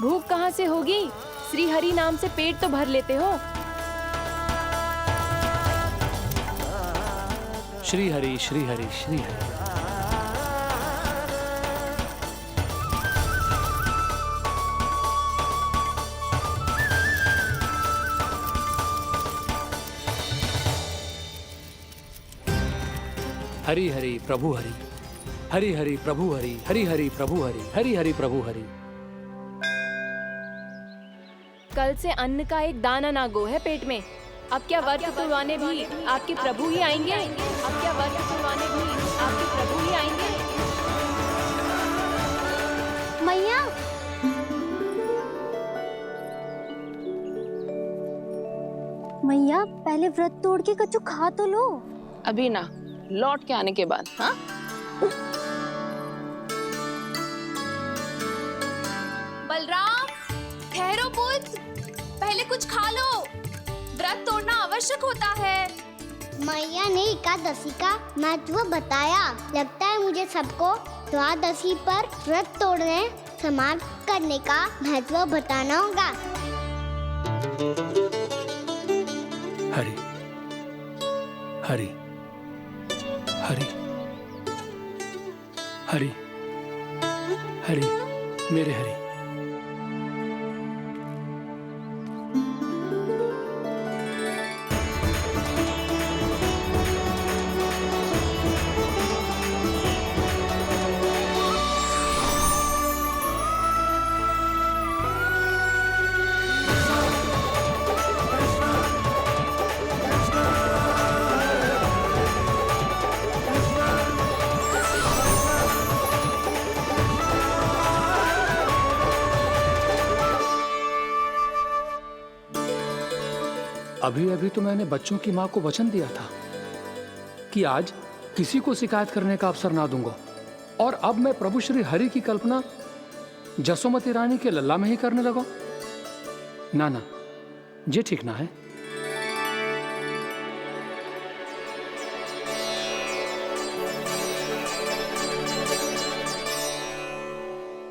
भूख कहाँ से होगी? श्री हरि नाम से पेट तो भर लेते हो। श्री हरि श्री हरि श्री हरि। हरि हरि प्रभु हरि, हरि हरि प्रभु हरि, हरि हरि प्रभु हरि, हरि हरि प्रभु हरि। कल से अन्न का एक दाना ना गो है पेट में। अब क्या व्रत तुड़वाने भी आपके प्रभु ही आएंगे? अब क्या व्रत तुड़वाने भी आपके प्रभु ही आएंगे? मैया, मैया पहले व्रत तोड़ के कच्चू खा तो लो। अभी ना, लौट के आने के बाद। हाँ, बलराम, ठहरो पुत्र, पहले कुछ खा लो। व्रत तोड़ना आवश्यक होता है। मैया ने एकादशी का महत्व बताया। लगता है मुझे सबको द्वादशी पर व्रत तोड़ने समाप्त करने का महत्व बताना होगा। हरि हरि हरि हरि हरि, मेरे हरि। अभी अभी तो मैंने बच्चों की मां को वचन दिया था कि आज किसी को शिकायत करने का अवसर ना दूंगा, और अब मैं प्रभु श्री हरि की कल्पना जसोमती रानी के लल्ला में ही करने लगा। ना ना, ये ठीक ना है।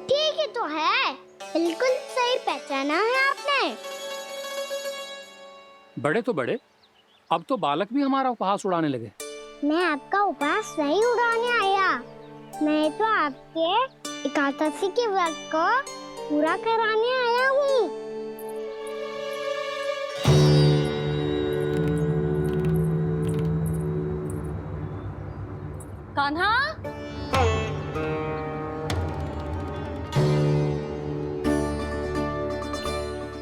ठीक ही तो है, बिल्कुल सही पहचाना है आपने। बड़े तो बड़े, अब तो बालक भी हमारा उपहास उड़ाने लगे। मैं आपका उपहास नहीं उड़ाने आया, मैं तो आपके एकादशी के व्रत को पूरा कराने आया हूँ। कान्हा,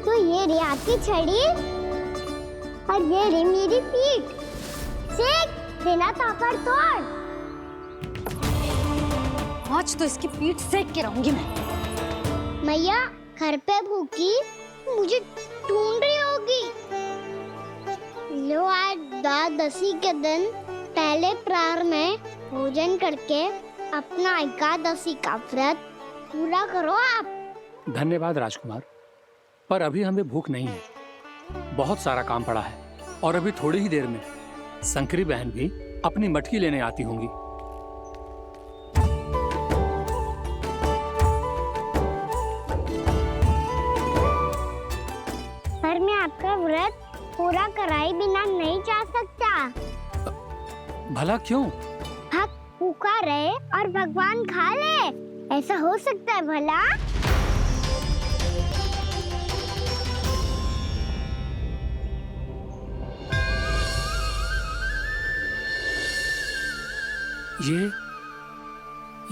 तो ये रे आपकी छड़ी और ये रे मेरी पीठ। सेक बिना तापड़ तोड़। आज तो इसकी पीठ सेक के रहूंगी मैं। मैया घर पे भूखी मुझे ढूंढ रही होगी। लो, आज द्वादशी के दिन पहले प्रहर में भोजन करके अपना एकादशी का व्रत पूरा करो आप। धन्यवाद राजकुमार, पर अभी हमें भूख नहीं है। बहुत सारा काम पड़ा है, और अभी थोड़ी ही देर में शंकरी बहन भी अपनी मटकी लेने आती होंगी। पर मैं आपका व्रत पूरा कराए बिना नहीं जा सकता। भला क्यों? भक्त भूखा रहे और भगवान खा ले, ऐसा हो सकता है भला?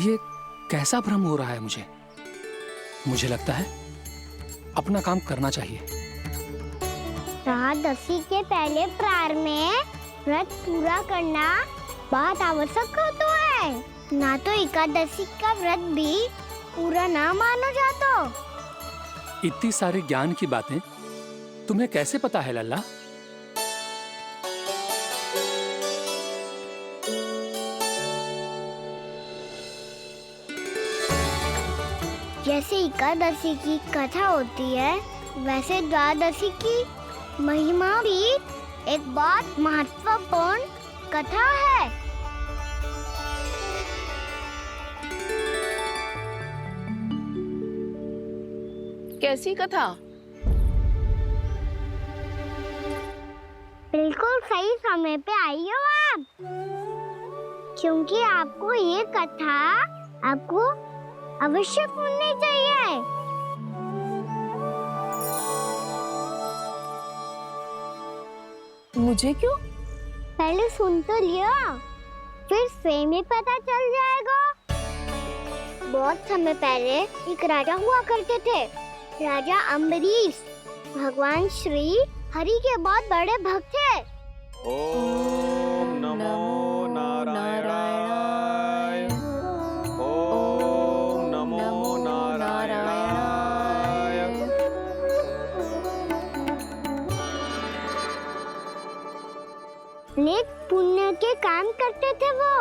ये कैसा भ्रम हो रहा है मुझे लगता है अपना काम करना चाहिए। द्वादशी के पहले प्रहर में व्रत पूरा करना बहुत आवश्यक होता है, ना तो एकादशी का व्रत भी पूरा ना मानो जातो। इतनी सारी ज्ञान की बातें तुम्हें कैसे पता है लल्ला? जैसे एकादशी की कथा होती है, वैसे द्वादशी की महिमा भी एक बहुत महत्वपूर्ण कथा है। कैसी कथा? बिल्कुल सही समय पे आई हो आप, क्योंकि आपको ये कथा आपको अवश्य सुननी चाहिए। मुझे क्यों? पहले सुन तो लियो, फिर स्वयं ही पता चल जाएगा। बहुत समय पहले एक राजा हुआ करते थे, राजा अम्बरीश। भगवान श्री हरि के बहुत बड़े भक्त थे। ओम नमो नारायणाय। ओम नमो नारायणाय। नेक पुण्य के काम करते थे वो।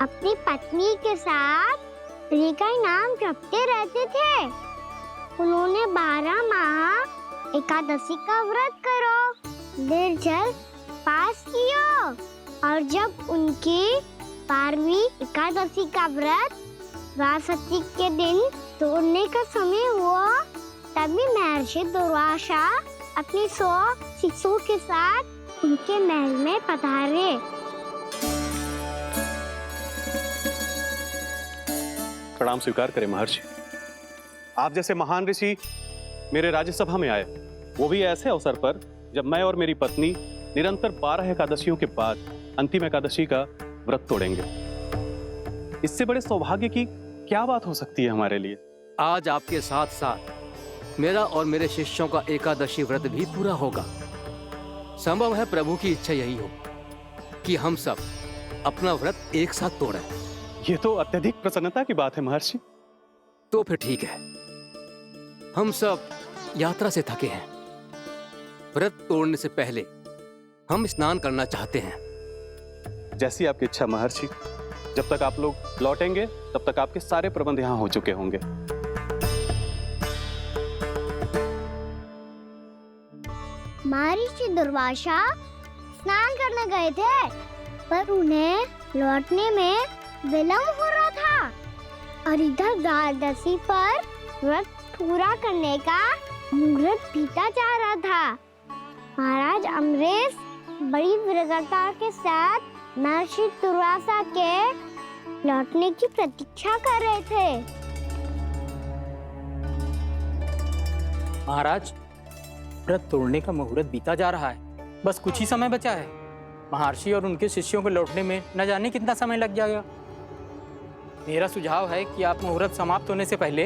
अपनी पत्नी के साथ हरि का नाम जपते रहते थे। उन्होंने 12 माह एकादशी का व्रत करो निर्जल पास किया, और जब उनकी 12वीं एकादशी का व्रत द्वादशी के दिन तोड़ने का समय हुआ, तभी महर्षि दुर्वासा अपनी 100 शिष्यों के साथ उनके महल में पधारे। प्रणाम स्वीकार करें महर्षि। आप जैसे महान ऋषि मेरे राज्यसभा में आए, वो भी ऐसे अवसर पर जब मैं और मेरी पत्नी निरंतर 12 एकादशियों के बाद अंतिम एकादशी का व्रत तोड़ेंगे। इससे बड़े सौभाग्य की क्या बात हो सकती है हमारे लिए। आज आपके साथ साथ मेरा और मेरे शिष्यों का एकादशी व्रत भी पूरा होगा। संभव है प्रभु की इच्छा यही हो कि हम सब अपना व्रत एक साथ तोड़ें। ये तो अत्यधिक प्रसन्नता की बात है महर्षि। तो फिर ठीक है, हम सब यात्रा से थके हैं। व्रत तोड़ने से पहले हम स्नान करना चाहते हैं। जैसी आपकी इच्छा महर्षि। जब तक आप लोग लौटेंगे तब तक आपके सारे प्रबंध यहाँ हो चुके होंगे। महर्षि दुर्वासा स्नान करने गए थे, पर उन्हें लौटने में विलंब हो रहा था, और इधर द्वादशी पर व्रत पूरा करने का मुहूर्त बीता जा रहा था। महाराज अम्बरीश बड़ी विरगता के साथ महर्षि दुर्वासा के लौटने की प्रतीक्षा कर रहे थे। महाराज, व्रत तोड़ने का मुहूर्त बीता जा रहा है। बस कुछ ही समय बचा है। महर्षि और उनके शिष्यों को लौटने में न जाने कितना समय लग जाएगा। मेरा सुझाव है कि आप मुहूर्त समाप्त होने से पहले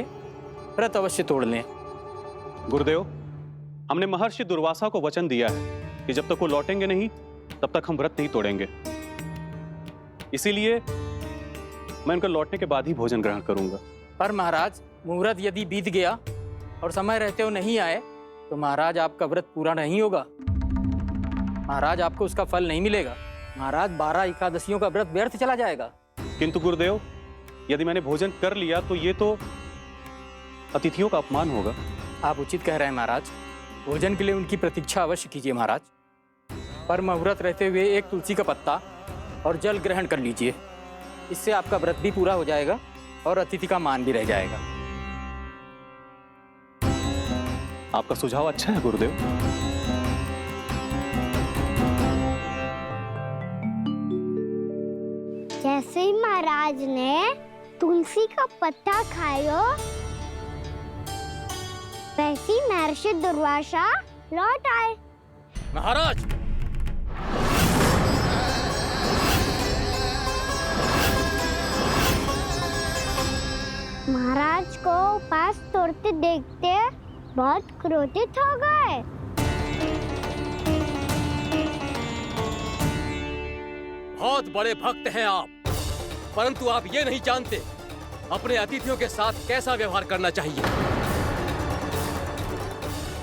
व्रत अवश्य तोड़ लें। गुरुदेव, हमने महर्षि दुर्वासा को वचन दिया है कि जब तक वो लौटेंगे नहीं तब तक हम व्रत नहीं तोड़ेंगे। इसीलिए मैं उनके लौटने के बाद ही भोजन ग्रहण करूंगा। पर महाराज, मुहूर्त यदि बीत गया और समय रहते हुए नहीं आए तो महाराज आपका व्रत पूरा नहीं होगा। महाराज, आपको उसका फल नहीं मिलेगा। महाराज, 12 एकादशियों का व्रत व्यर्थ चला जाएगा। किंतु गुरुदेव, यदि मैंने भोजन कर लिया तो ये तो अतिथियों का अपमान होगा। आप उचित कह रहे हैं महाराज। भोजन के लिए उनकी प्रतीक्षा अवश्य कीजिए महाराज। पर मुहूर्त रहते हुए एक तुलसी का पत्ता और जल ग्रहण कर लीजिए। इससे आपका व्रत भी पूरा हो जाएगा और अतिथि का मान भी रह जाएगा। आपका सुझाव अच्छा है गुरुदेव। जैसे ही महाराज ने तुलसी का पत्ता खाया, वैसे ही महर्षि दुर्वासा लौट आए। महाराज, महाराज को उपास तोड़ते देखते बहुत क्रोधित हो गए। बहुत बड़े भक्त हैं आप, परंतु आप ये नहीं जानते अपने अतिथियों के साथ कैसा व्यवहार करना चाहिए।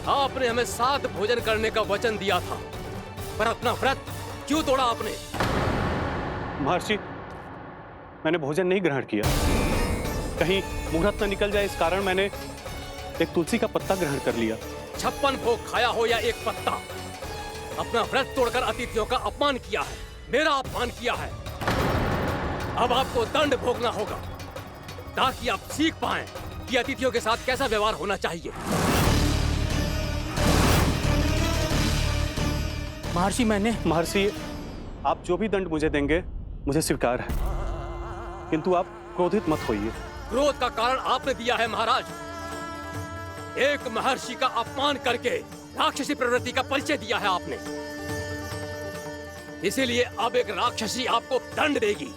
आपने हमें साथ भोजन करने का वचन दिया था, पर अपना व्रत क्यों तोड़ा आपने? महर्षि, मैंने भोजन नहीं ग्रहण किया। कहीं मुहूर्त न निकल जाए इस कारण मैंने एक तुलसी का पत्ता ग्रहण कर लिया। 56 भोग खाया हो या एक पत्ता, अपना व्रत तोड़कर अतिथियों का अपमान किया है, मेरा अपमान किया है। अब आपको दंड भोगना होगा ताकि आप सीख पाएं आपकी अतिथियों के साथ कैसा व्यवहार होना चाहिए। महर्षि महर्षि, आप जो भी दंड मुझे देंगे मुझे स्वीकार है, किंतु आप क्रोधित मत होइए। क्रोध का कारण आपने दिया है महाराज। एक महर्षि का अपमान करके राक्षसी प्रवृत्ति का परिचय दिया है आपने, इसीलिए अब एक राक्षसी आपको दंड देगी।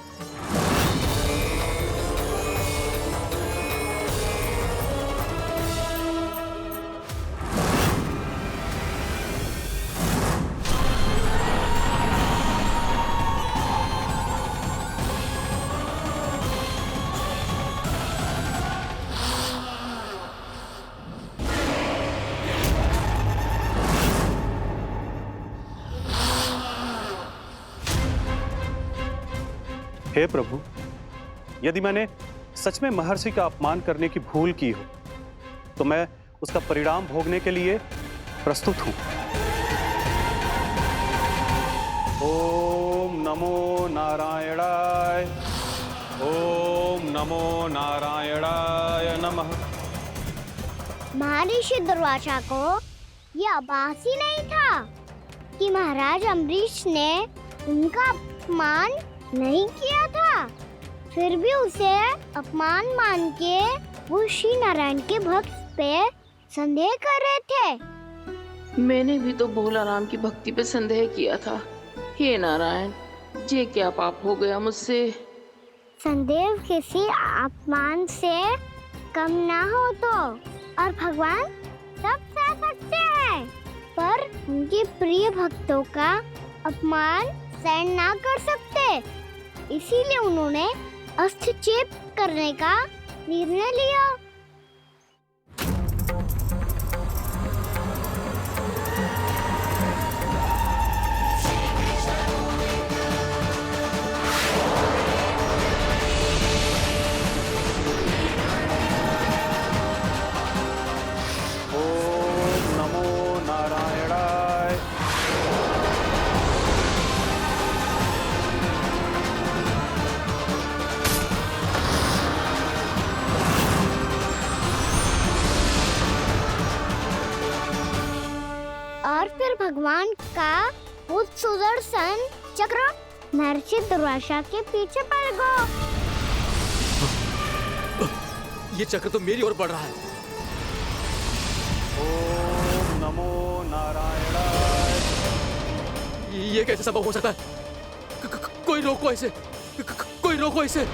हे प्रभु, यदि मैंने सच में महर्षि का अपमान करने की भूल की हो तो मैं उसका परिणाम भोगने के लिए प्रस्तुत हूं। ओम नमो नारायणाय, ओम नमो नारायणाय नमः। महर्षि दुर्वासा को ये आभास ही नहीं था कि महाराज अम्बरीश ने उनका अपमान नहीं किया था। फिर भी उसे अपमान मान के वो श्री नारायण के भक्त पे संदेह कर रहे थे। मैंने भी तो भोला राम की भक्ति पे संदेह किया था। हे नारायण, ये क्या पाप हो गया मुझसे। संदेह किसी अपमान से कम ना हो तो, और भगवान सब सह सकते हैं, पर उनके प्रिय भक्तों का अपमान सहन ना कर सकते। इसीलिए उन्होंने अस्त्रक्षेप करने का निर्णय लिया। ओम नमो नारायणाय। और फिर भगवान का वो सुदर्शन चक्र महर्षि दुर्वासा के पीछे पड़ गया। ये चक्र तो मेरी ओर बढ़ रहा है। ओम नमो नारायणाय। ये कैसे संभव हो सकता है? कोई रोको इसे, कोई रोको इसे।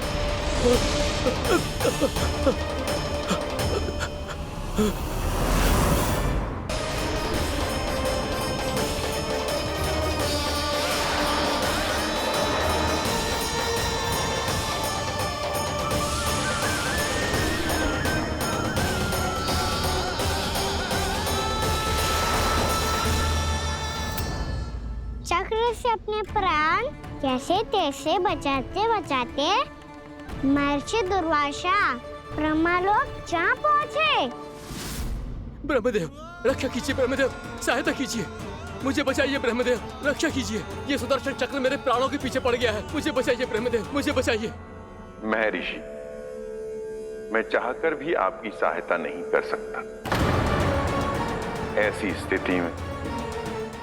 चक्र से अपने प्राण कैसे तैसे बचाते बचाते महर्षि दुर्वासा ब्रह्मलोक जहाँ पहुँचे। ब्रह्मदेव, रक्षा कीजिए। ब्रह्मदेव, सहायता कीजिए। मुझे बचाइए ब्रह्मदेव, रक्षा कीजिए। ये सुदर्शन चक्र मेरे प्राणों के पीछे पड़ गया है। मुझे बचाइए ब्रह्मदेव, मुझे बचाइए। महर्षि, मैं चाहकर भी आपकी सहायता नहीं कर सकता। ऐसी स्थिति में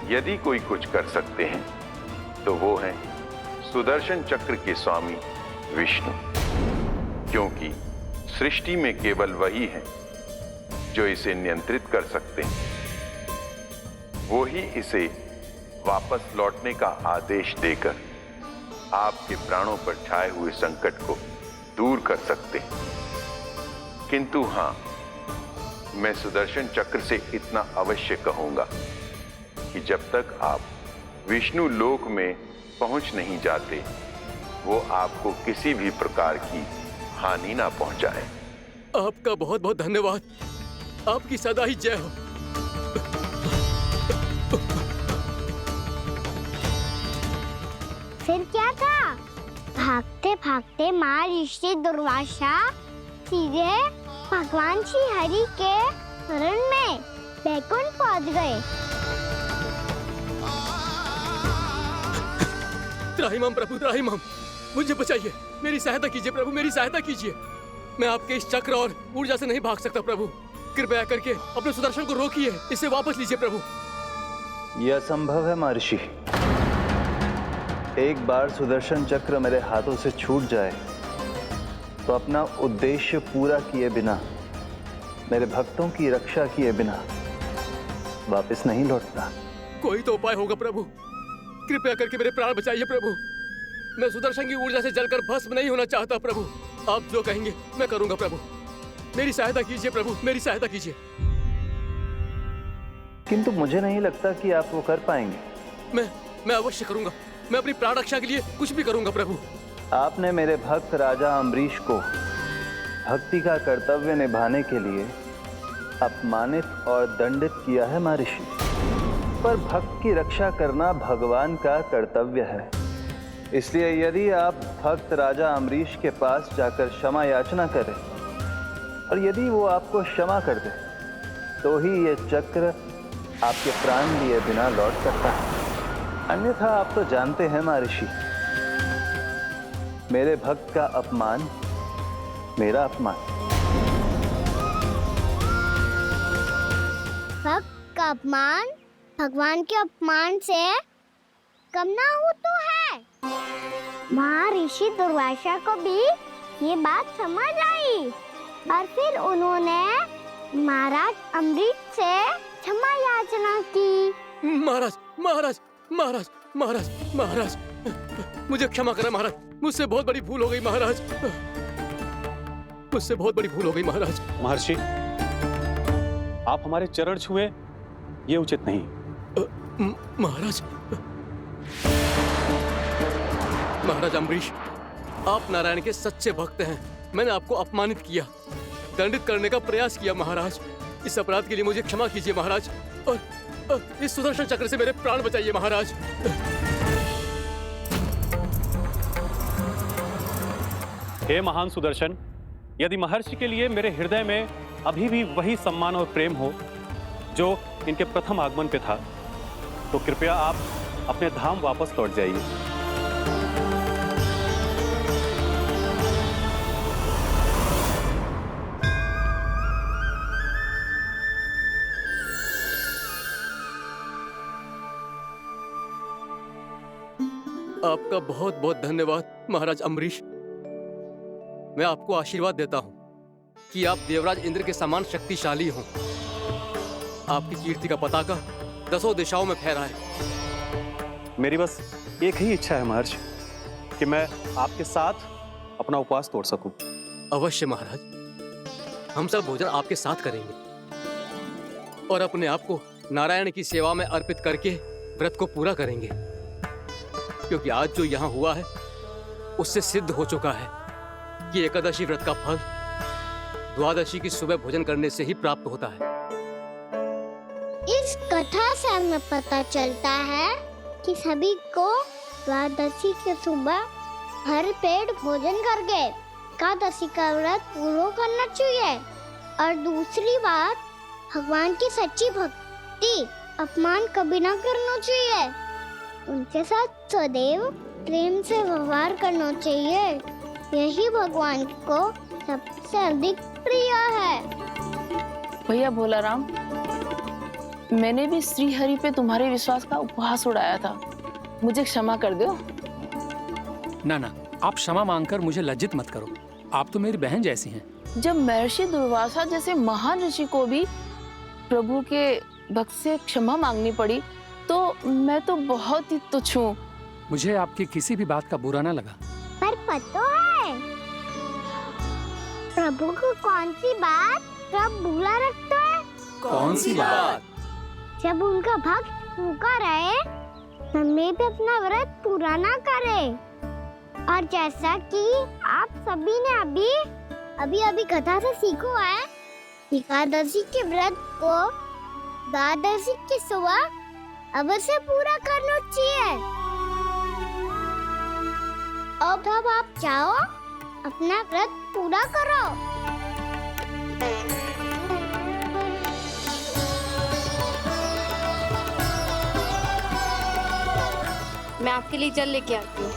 यदि कोई कुछ कर सकते हैं तो वो हैं सुदर्शन चक्र के स्वामी विष्णु, क्योंकि सृष्टि में केवल वही है जो इसे नियंत्रित कर सकते हैं। वो ही इसे वापस लौटने का आदेश देकर आपके प्राणों पर छाए हुए संकट को दूर कर सकते हैं। किंतु हां, मैं सुदर्शन चक्र से इतना अवश्य कहूंगा कि जब तक आप विष्णु लोक में पहुंच नहीं जाते, वो आपको किसी भी प्रकार की हानि ना पहुंचाए। आपका बहुत बहुत धन्यवाद। आपकी सदा ही जय हो। फिर क्या था? भागते भागते महर्षि दुर्वासा सीधे भगवान श्री हरि के शरण में बैकुंठ पहुंच गए। त्राहिमाम प्रभु, त्राहिमाम, मुझे बचाइए। मेरी सहायता कीजिए प्रभु, मेरी सहायता कीजिए। मैं आपके इस चक्र और ऊर्जा से नहीं भाग सकता प्रभु। कृपया करके अपने सुदर्शन को रोकिए, इसे वापस लीजिए प्रभु। यह असंभव है महर्षि। एक बार सुदर्शन चक्र मेरे हाथों से छूट जाए तो अपना उद्देश्य पूरा किए बिना, मेरे भक्तों की रक्षा किए बिना वापस नहीं लौटता। कोई तो उपाय होगा प्रभु, कृपया करके मेरे प्राण बचाइए प्रभु। मैं सुदर्शन की ऊर्जा से जलकर भस्म नहीं होना चाहता प्रभु। आप जो कहेंगे मैं करूंगा प्रभु। मेरी सहायता कीजिए प्रभु, मेरी सहायता कीजिए। किंतु मुझे नहीं लगता कि आप वो कर पाएंगे। मैं अवश्य करूंगा। मैं अपनी प्राण रक्षा के लिए कुछ भी करूंगा प्रभु। आपने मेरे भक्त राजा अम्बरीश को भक्ति का कर्तव्य निभाने के लिए अपमानित और दंडित किया है महर्षि, पर भक्त की रक्षा करना भगवान का कर्तव्य है। इसलिए यदि आप भक्त राजा अम्बरीश के पास जाकर क्षमा याचना करें और यदि वो आपको क्षमा कर दे तो ही ये चक्र आपके प्राण लिए बिना लौट सकता है। अन्यथा आप तो जानते हैं महर्षि, मेरे भक्त का अपमान मेरा अपमान। भक्त का अपमान भगवान के अपमान से कम ना हो तो है। महर्षि दुर्वासा को भी ये बात समझ आई और फिर उन्होंने महाराज अम्बरीश से क्षमा याचना की। महाराज महाराज महाराज महाराज महाराज मुझे क्षमा करें महाराज, मुझसे बहुत बड़ी भूल हो गई महाराज, मुझसे बहुत बड़ी भूल हो गई महाराज। महर्षि, आप हमारे चरण छुए ये उचित नहीं। महाराज महाराज अम्बरीश, आप नारायण के सच्चे भक्त हैं। मैंने आपको अपमानित किया, दंडित करने का प्रयास किया महाराज। इस अपराध के लिए मुझे क्षमा कीजिए महाराज, और इस सुदर्शन चक्र से मेरे प्राण बचाइए महाराज। हे महान सुदर्शन, यदि महर्षि के लिए मेरे हृदय में अभी भी वही सम्मान और प्रेम हो जो इनके प्रथम आगमन पे था, तो कृपया आप अपने धाम वापस लौट जाइए। आपका बहुत बहुत धन्यवाद महाराज अम्बरीश। मैं आपको आशीर्वाद देता हूं कि आप देवराज इंद्र के समान शक्तिशाली हों। आपकी कीर्ति का पताका 10 दिशाओं में फहराए। मेरी बस एक ही इच्छा है महर्षि, कि मैं आपके साथ अपना उपवास तोड़ सकूं। अवश्य महाराज, हम सब भोजन आपके साथ करेंगे और अपने आप को नारायण की सेवा में अर्पित करके व्रत को पूरा करेंगे, क्योंकि आज जो यहाँ हुआ है उससे सिद्ध हो चुका है कि एकादशी व्रत का फल द्वादशी की सुबह भोजन करने से ही प्राप्त होता है। इस कथा से हमें पता चलता है कि सभी को द्वादशी के सुबह भर पेट भोजन करके एकादशी का व्रत पूरा करना चाहिए। और दूसरी बात, भगवान की सच्ची भक्ति अपमान कभी ना करना चाहिए। उनके साथ सदैव प्रेम से व्यवहार करना चाहिए। यही भगवान को सबसे अधिक प्रिय है। भैया भोलाराम, मैंने भी श्री हरि पे तुम्हारे विश्वास का उपहास उड़ाया था, मुझे क्षमा कर दो। ना ना, आप क्षमा मांगकर मुझे लज्जित मत करो, आप तो मेरी बहन जैसी हैं। जब महर्षि दुर्वासा जैसे महान ऋषि को भी प्रभु के भक्त से क्षमा मांगनी पड़ी, तो मैं तो बहुत ही तुच्छ हूँ। मुझे आपकी किसी भी बात का बुरा ना लगा। पर पता है प्रभु को कौन सी बात सब भूला रखता है? कौन सी बात? जब उनका भक्त भूखा रहे, हमें भी अपना व्रत पूरा ना करे। और जैसा कि आप सभी ने अभी कथा से सीखो है, एकादशी के व्रत को द्वादशी की सुबह अवश्य पूरा करना चाहिए। अब आप जाओ, अपना व्रत पूरा करो। मैं आपके लिए जल लेके आती हूँ।